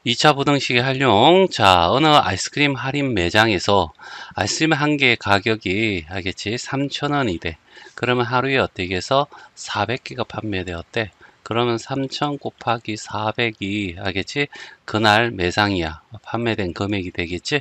2차 부등식의 활용. 자, 어느 아이스크림 할인 매장에서 아이스크림 한 개의 가격이 알겠지? 3,000원이래. 그러면 하루에 어떻게 해서 400개가 판매되었대. 그러면 3,000 곱하기 400이 알겠지? 그날 매상이야. 판매된 금액이 되겠지?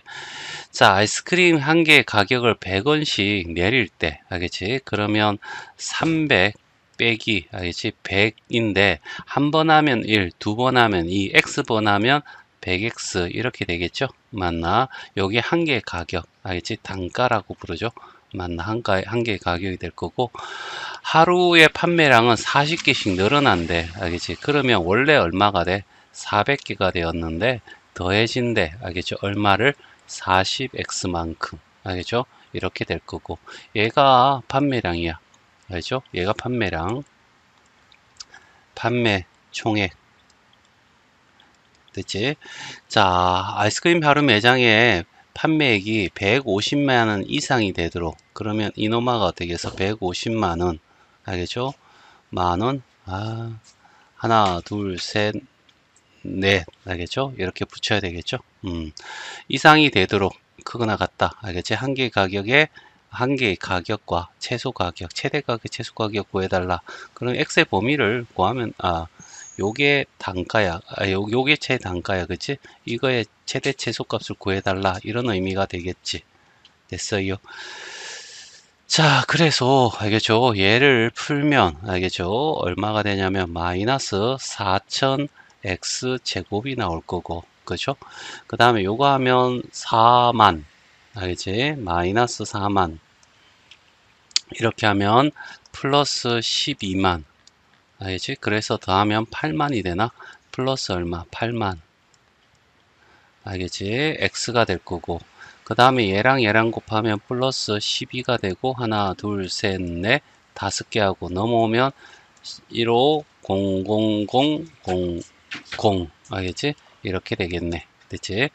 자, 아이스크림 한 개의 가격을 100원씩 내릴 때 알겠지? 그러면 300 빼기 알겠지? 100인데 한 번 하면 1, 두 번 하면 2, x번 하면 100x 이렇게 되겠죠? 맞나? 여기 한 개의 가격 알겠지? 단가라고 부르죠? 맞나? 한 개의 가격이 될 거고 하루의 판매량은 40개씩 늘어난대 알겠지? 그러면 원래 얼마가 돼? 400개가 되었는데 더해진대 알겠죠? 얼마를? 40x만큼 알겠죠? 이렇게 될 거고 얘가 판매량이야 알죠? 얘가 판매량, 판매 총액 됐지? 자, 아이스크림 하루 매장에 판매액이 150만원 이상이 되도록 그러면 이노마가 어떻게 해서 150만원 알겠죠? 만원 하나 둘셋 넷 알겠죠? 이렇게 붙여야 되겠죠? 이상이 되도록 크거나 같다 알겠지? 한 개의 가격과 최소 가격, 최대 가격, 최소 가격 구해달라. 그럼 x의 범위를 구하면 요게 단가야. 요게 최단가야. 그치? 이거의 최대 최소 값을 구해달라. 이런 의미가 되겠지. 됐어요. 자, 그래서 알겠죠? 얘를 풀면 알겠죠? 얼마가 되냐면 마이너스 4000x 제곱이 나올 거고 그죠? 그 다음에 요거 하면 4만 알겠지? 마이너스 4만 이렇게 하면 플러스 12만 알겠지? 그래서 더하면 8만이 되나? 플러스 얼마? 8만 알겠지? x가 될 거고 그 다음에 얘랑 곱하면 플러스 12가 되고 하나 둘셋넷 다섯 개 하고 넘어오면 15 0 0 0 0 0 알겠지? 이렇게 되겠네. 됐지?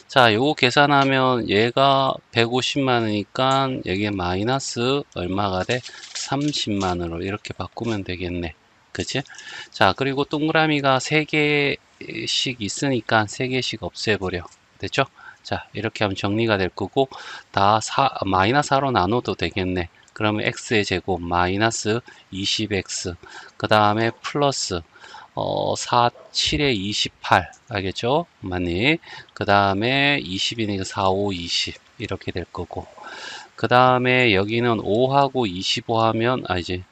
자, 요거 계산하면 얘가 150만원이니까 여기에 마이너스 얼마가 돼? 30만원으로 이렇게 바꾸면 되겠네. 그치? 자, 그리고 동그라미가 3개씩 있으니까 3개씩 없애버려. 됐죠? 자, 이렇게 하면 정리가 될 거고 마이너스 4로 나눠도 되겠네. 그러면 x의 제곱 마이너스 20x 그 다음에 플러스 4, 7에 28 알겠죠? 맞니? 그 다음에 20이니까 4, 5, 20 이렇게 될 거고 그 다음에 여기는 5하고 25 하면 이제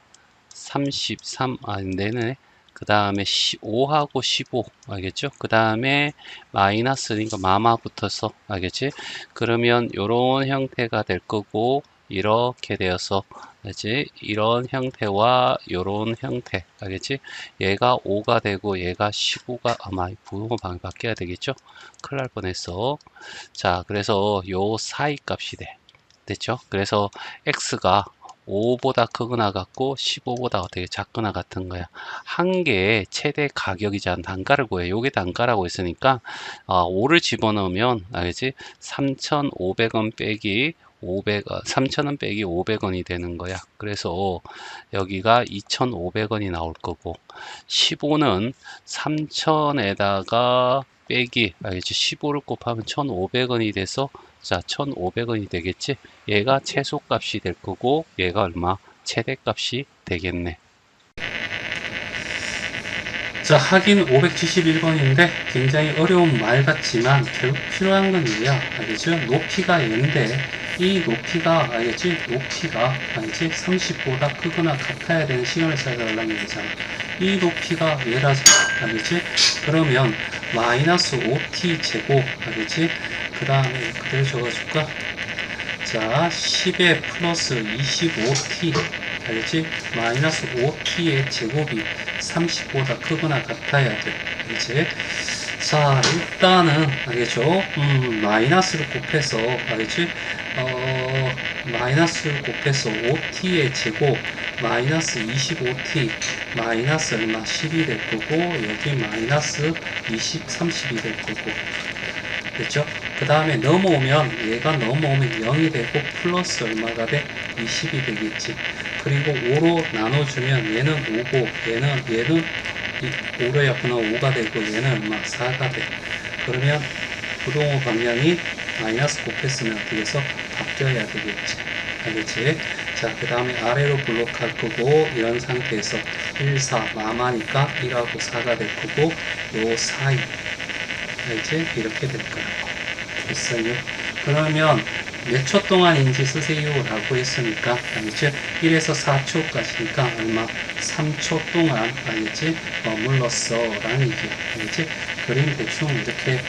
33 네네 그 다음에 5하고 15 알겠죠? 그 다음에 마이너스니까 마마 붙어서 알겠지? 그러면 요런 형태가 될 거고 이렇게 되어서 알겠지? 이런 형태와 요런 형태 알겠지? 얘가 5가 되고 얘가 15가 아마 부호 방이 바뀌어야 되겠죠? 큰일 날 뻔했어. 자, 그래서 요 사이 값이 돼. 됐죠? 그래서 x가 5보다 크거나 같고 15보다 어떻게 작거나 같은 거야. 한 개의 최대 가격이자 단가를 구해. 요게 단가라고 했으니까 5를 집어넣으면 알겠지? 3,500원 빼기 3,000원 빼기 500원이 되는 거야. 그래서 여기가 2,500원이 나올 거고 15는 3,000에다가 빼기 알겠지? 15를 곱하면 1,500원이 돼서 자 1,500원이 되겠지? 얘가 최소값이 될 거고 얘가 얼마? 최대값이 되겠네. 자, 하긴 571번인데 굉장히 어려운 말 같지만 결국 필요한 건 얘야. 알겠죠? 높이가 얘인데 이 높이가 알겠지? 높이가 알겠지? 30보다 크거나 같아야 되는 시간을 찾아달라는 얘기잖아. 이 높이가 얘라잖아. 알겠지? 그러면 마이너스 5t 제곱 알겠지? 그 다음에 그대로 적어줄까? 자, 10에 플러스 25t 알겠지? 마이너스 5t의 제곱이 30보다 크거나 같아야 돼. 알겠지? 자, 일단은 알겠죠? 마이너스를 곱해서 알겠지? 마이너스를 곱해서 5t의 제곱 마이너스 25t 마이너스 얼마 10이 될 거고 여기 마이너스 20, 30이 될 거고 됐죠? 그 다음에 넘어오면 얘가 넘어오면 0이 되고 플러스 얼마가 돼? 20이 되겠지. 그리고 5로 나눠주면 얘는 5고 얘는 5로였구나 5가 되고 얘는 얼마? 4가 돼. 그러면 부동호 방향이 마이너스 곱했으면 어떻게 해서 바뀌어야 되겠지. 알겠지? 자, 그 다음에 아래로 블록할 거고, 이런 상태에서 1, 4, 마마니까 1하고 4가 될 거고, 요 사이. 알지? 이렇게 될 거라고. 됐어요? 그러면 몇 초 동안인지 쓰세요 라고 했으니까, 알겠지? 1에서 4초까지니까 얼마? 3초 동안, 알겠지? 머물렀어 라는 얘기야. 알겠지? 그림 대충 이렇게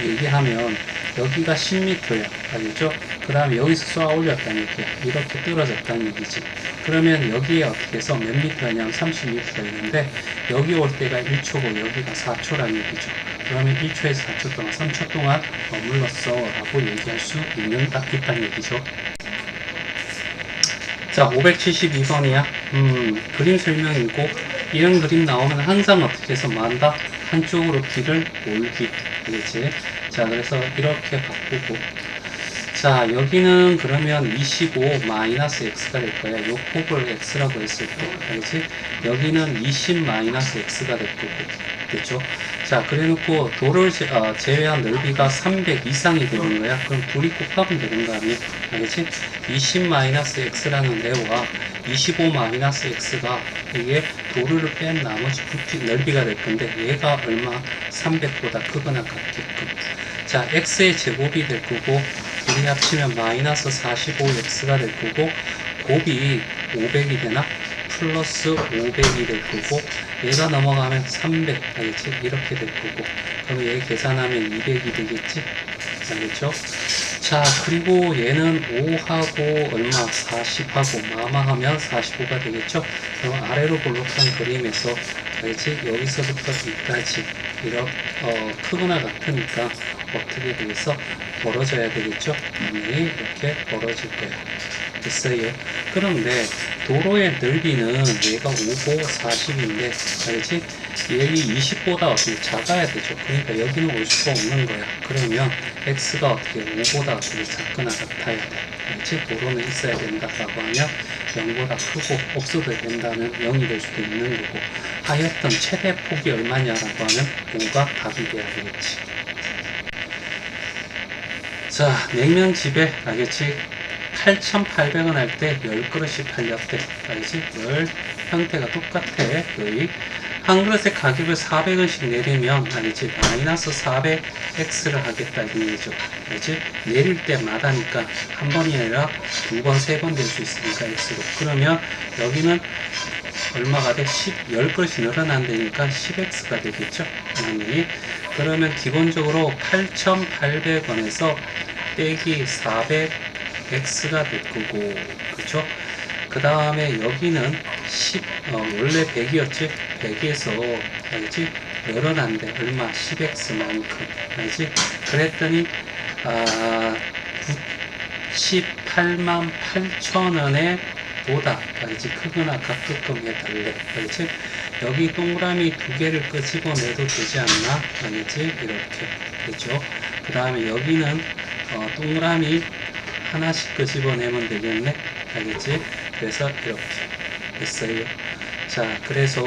얘기하면 여기가 10m야. 알겠죠? 그 다음에 여기서 쏘아 올렸다는 얘기야. 이렇게 떨어졌다는 얘기지. 그러면 여기에 어떻게 해서 몇 미터냐면 30m 있는데, 여기 올 때가 1초고 여기가 4초라는 얘기죠. 그러면 1초에서 4초 동안, 3초 동안 머물렀어 라고 얘기할 수 있다는 얘기죠. 자, 572번이야. 그림 설명이고, 이런 그림 나오면 항상 어떻게 해서 만다? 한쪽으로 길을 몰기. 알겠지? 자, 그래서 이렇게 바꾸고. 자, 여기는 그러면 25 마이너스 x가 될 거야. 요 폭을 x라고 했을 때. 알겠지? 여기는 20 마이너스 x가 될 거고. 됐죠? 자, 그래 놓고 도를 제외한 넓이가 300 이상이 되는 거야. 그럼 둘이 곱하면 되는 거 아니야? 알겠지? 20 마이너스 x라는 애와 25 마이너스 x가 이게 도르를 뺀 나머지 부피 넓이가 될 건데, 얘가 얼마? 300보다 크거나 같게끔. 자, x의 제곱이 될 거고, 둘이 합치면 마이너스 45x가 될 거고, 곱이 500이 되나? 플러스 500이 될 거고, 얘가 넘어가면 300, 알겠지? 이렇게 될 거고, 그럼 얘 계산하면 200이 되겠지? 알겠죠? 자, 그리고 얘는 5하고 얼마? 40하고 마마하면 45가 되겠죠? 그럼 아래로 볼록한 그림에서, 알겠지? 여기서부터 여기까지 이렇게 크거나 같으니까 어떻게 되겠어? 벌어져야 되겠죠? 네, 이렇게 벌어질 거야. 됐어요. 그런데 도로의 넓이는 얘가 5고 40인데, 알겠지? 여기 20보다 어떻게 작아야 되죠. 그러니까 여기는 올 수가 없는 거야. 그러면 x가 어떻게 5보다 어떻게 작거나 같아야 돼. 알겠지? 도로는 있어야 된다라고 하면 0보다 크고, 없어도 된다면 0이 될 수도 있는 거고, 하여튼 최대 폭이 얼마냐라고 하면 5가 답이 돼야 되겠지. 자, 냉면집에, 알겠지? 8,800원 할 때 10그릇이 팔렸대. 알겠지? 형태가 똑같아. 거의. 한 그릇의 가격을 400원씩 내리면, 알겠지? 마이너스 400x를 하겠다. 이런 얘기죠. 알겠지? 내릴 때마다니까 한 번이 아니라 두 번, 세 번 될 수 있으니까 x로. 그러면 여기는 얼마가 돼? 10그릇이 늘어난다니까 10x가 되겠죠? 아니, 그러면 기본적으로 8,800원에서 빼기 400x가 될 거고, 그쵸? 그 다음에 여기는 원래 100이었지? 100에서, 알지? 늘어난대. 얼마? 10x만큼. 알지? 그랬더니, 98만 8천원에 보다, 알지? 크거나 같게끔 해달래. 알지? 여기 동그라미 두 개를 끄집어내도 되지 않나? 알겠지? 이렇게. 됐죠? 그 다음에 여기는 동그라미 하나씩 끄집어내면 되겠네? 알겠지? 그래서 이렇게 됐어요. 자, 그래서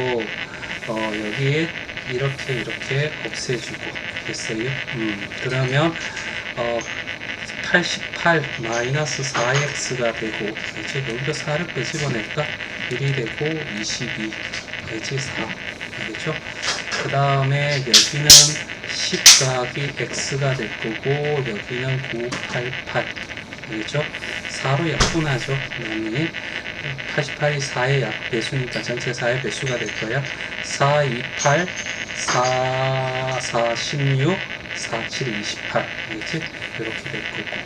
여기에 이렇게 없애주고 됐어요. 그러면 88 마이너스 4x가 되고, 알지? 여기서 4를 끄집어낼까? 1이 되고 22, 알지? 4, 알겠죠? 그 다음에 여기는 10 더하기 x가 될 거고, 여기는 988, 알겠죠? 4로 약분하죠. 그다음에 88이 4의 배수니까 전체 4의 배수가 될 거야. 4, 28, 4, 4, 16, 4, 7, 28. 알겠지? 이렇게 될 거고.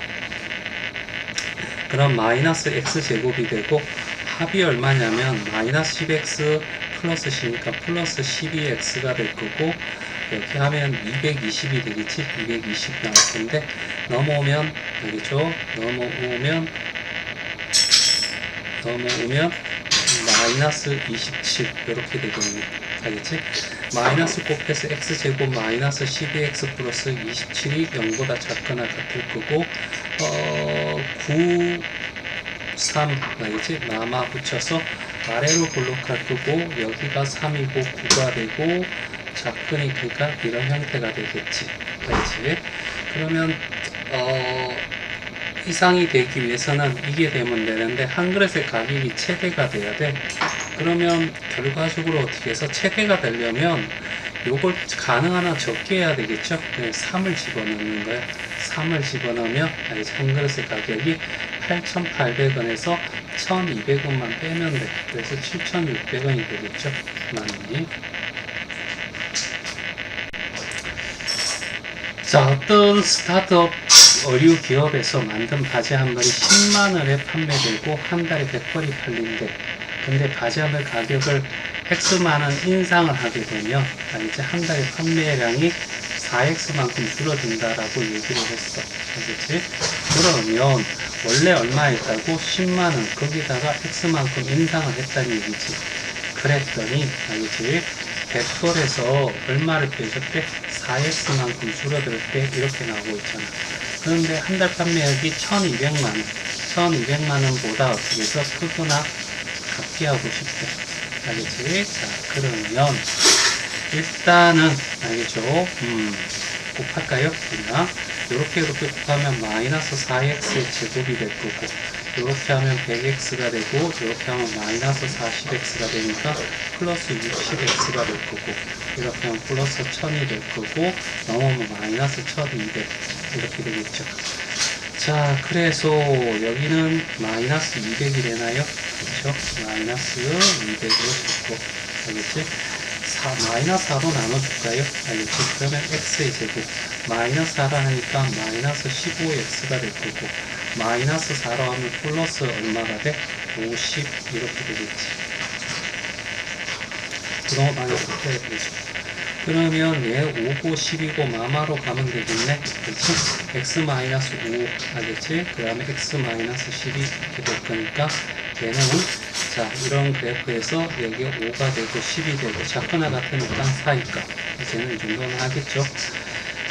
그럼 마이너스 x제곱이 되고, 합이 얼마냐면 마이너스 10x 플러스 c니까 플러스 12x가 될 거고, 이렇게 하면 220이 되겠지? 220 나올 건데, 넘어오면, 알겠죠? 넘어오면 마이너스 27 이렇게 되겠네. 알겠지? 마이너스 곱해서 x제곱 마이너스 12x 플러스 27이 0보다 작거나 같을 거고, 9, 3, 알겠지? 마마 붙여서 아래로 블록할 거고, 여기가 3이고 9가 되고, 작근이 그러니까 이런 형태가 되겠지. 그렇지? 그러면 이상이 되기 위해서는 이게 되면 되는데 한 그릇의 가격이 최대가 돼야 돼. 그러면 결과적으로 어떻게 해서 최대가 되려면 요걸 가능한 한 적게 해야 되겠죠. 3을 집어넣는 거야. 3을 집어넣으면 한 그릇의 가격이 8,800원에서 1,200원만 빼면 돼. 그래서 7,600원이 되겠죠. 많이. 자, 어떤 스타트업 의류 기업에서 만든 바지 한 벌이 10만원에 판매되고 한 달에 100벌이 팔린대. 근데 바지 한 벌 가격을 X만원 인상을 하게 되면 이제 한 달에 판매량이 4X만큼 줄어든다라고 얘기를 했어. 알겠지? 그러면 원래 얼마였다고? 10만원. 거기다가 X만큼 인상을 했다는 얘기지. 그랬더니 알겠지? 100벌에서 얼마를 빼줬대? 4X만큼 줄어들 때 이렇게 나오고 있잖아. 그런데 한 달 판매액이 1200만원. 1200만원보다 어떻게 해서 크거나 같게 하고 싶대. 알겠지? 자, 그러면 일단은 알겠죠? 곱할까요? 그냥 이렇게 곱하면 마이너스 4x의 제곱이 될 거고 이렇게 하면 100x가 되고 이렇게 하면 마이너스 40x가 되니까 플러스 60x가 될 거고 이렇게 하면 플러스 1000이 될 거고 넘어오면 마이너스 1200 이렇게 되겠죠. 자, 그래서 여기는 마이너스 200이 되나요? 그렇죠? 마이너스 200으로 적고 알겠지? 마이너스 4로 나눠줄까요? 알겠지? 그러면 x의 제곱 마이너스 4라 하니까 마이너스 15x가 될 거고 마이너스 4로 하면 플러스 얼마가 돼? 50 이렇게 되겠지. 그런 거 많이 바꿔야 되죠. 그러면 얘 5고 10이고 마마로 가면 되겠네. 그렇지? x-5 알겠지? 그 다음에 x-10이 이렇게 될 거니까 얘는 자 이런 그래프에서 여기 5가 되고 10이 되고 작거나 같으니까 4니까 이제는 이 정도는 하겠죠.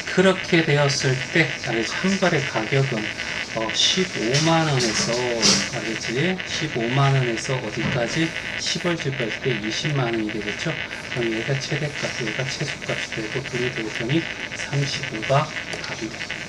그렇게 되었을 때 알겠지? 한 벌의 가격은 15만원에서 알겠지? 15만원에서 어디까지? 10월 집할 때 20만원이 되겠죠? 그럼 얘가 최대값, 얘가 최소값이 되고 둘이 더했더니 35가 답이 됩니다.